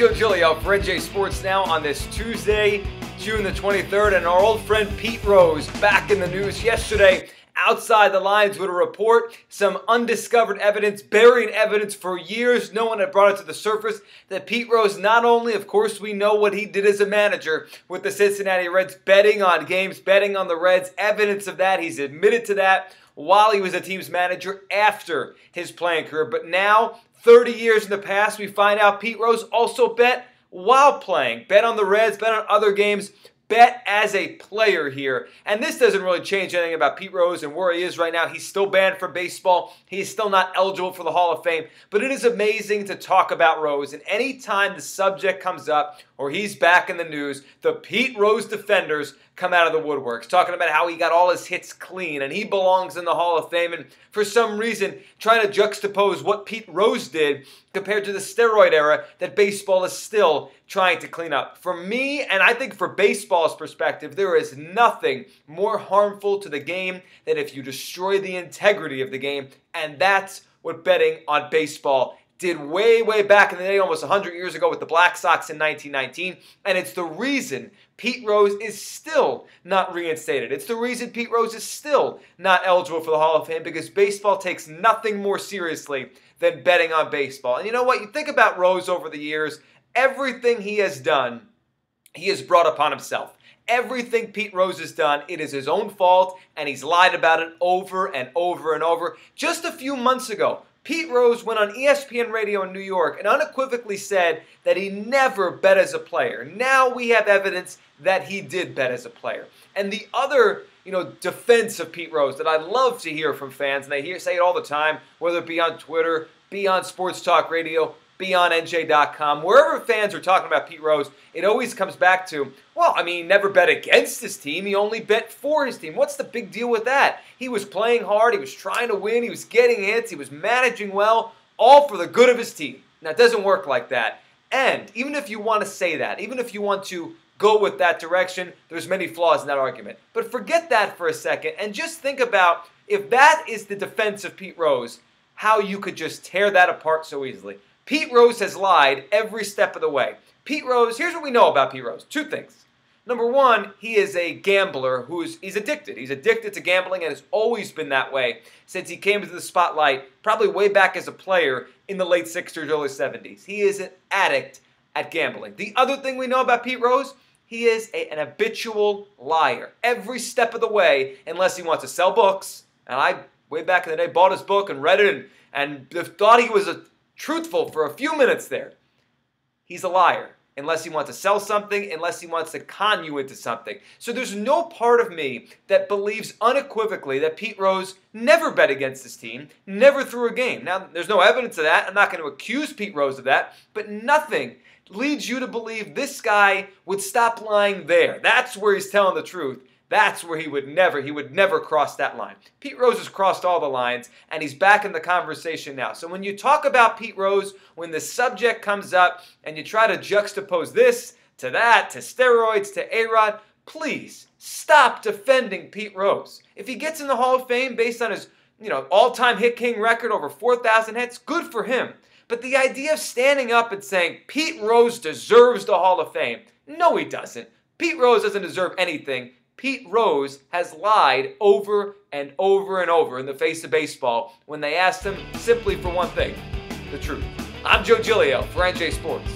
Joe Giglio for NJ Sports Now on this Tuesday, June the 23rd, and our old friend Pete Rose back in the news yesterday. Outside the lines with a report, some undiscovered evidence, buried evidence for years. No one had brought it to the surface that Pete Rose, not only, of course, we know what he did as a manager with the Cincinnati Reds, betting on games, betting on the Reds, evidence of that. He's admitted to that while he was a team's manager after his playing career. But now, 30 years in the past, we find out Pete Rose also bet while playing. Bet on the Reds, bet on other games. Bet as a player here. And this doesn't really change anything about Pete Rose and where he is right now. He's still banned from baseball. He's still not eligible for the Hall of Fame. But it is amazing to talk about Rose. And anytime the subject comes up or he's back in the news, the Pete Rose defenders come out of the woodworks, talking about how he got all his hits clean and he belongs in the Hall of Fame. And for some reason, trying to juxtapose what Pete Rose did compared to the steroid era that baseball is still trying to clean up. For me, and I think for baseball's perspective, there is nothing more harmful to the game than if you destroy the integrity of the game. And that's what betting on baseball did way back in the day, almost 100 years ago with the Black Sox in 1919. And it's the reason Pete Rose is still not reinstated. It's the reason Pete Rose is still not eligible for the Hall of Fame, because baseball takes nothing more seriously than betting on baseball. And you know what? You think about Rose over the years, everything he has done, he has brought upon himself. Everything Pete Rose has done, it is his own fault, and he's lied about it over and over and over. Just a few months ago, Pete Rose went on ESPN radio in New York and unequivocally said that he never bet as a player. Now we have evidence that he did bet as a player. And the other, defense of Pete Rose that I love to hear from fans, and they say it all the time, whether it be on Twitter, be on Sports Talk Radio, be on NJ.com, wherever fans are talking about Pete Rose, it always comes back to, he never bet against his team. He only bet for his team. What's the big deal with that? He was playing hard. He was trying to win. He was getting hits. He was managing well, all for the good of his team. Now, it doesn't work like that. And even if you want to say that, even if you want to go with that direction, there's many flaws in that argument. But forget that for a second and just think about, if that is the defense of Pete Rose, how you could just tear that apart so easily. Pete Rose has lied every step of the way. Pete Rose, here's what we know about Pete Rose. Two things. Number one, he is a gambler he's addicted. He's addicted to gambling and has always been that way since he came into the spotlight, probably way back as a player in the late 60s, early 70s. He is an addict at gambling. The other thing we know about Pete Rose, he is an habitual liar. Every step of the way, unless he wants to sell books. And I, way back in the day, bought his book and read it and thought he was truthful for a few minutes there. He's a liar. Unless he wants to sell something, unless he wants to con you into something. So there's no part of me that believes unequivocally that Pete Rose never bet against his team, never threw a game. Now, there's no evidence of that. I'm not going to accuse Pete Rose of that, but nothing leads you to believe this guy would stop lying there. That's where he's telling the truth. That's where he would never cross that line. Pete Rose has crossed all the lines, and he's back in the conversation now. So when you talk about Pete Rose, when the subject comes up and you try to juxtapose this to that, to steroids, to A-Rod, please stop defending Pete Rose. If he gets in the Hall of Fame based on his all-time hit king record, over 4,000 hits, good for him. But the idea of standing up and saying Pete Rose deserves the Hall of Fame, no, he doesn't. Pete Rose doesn't deserve anything. Pete Rose has lied over and over and over in the face of baseball when they asked him simply for one thing, the truth. I'm Joe Giglio for NJ Sports.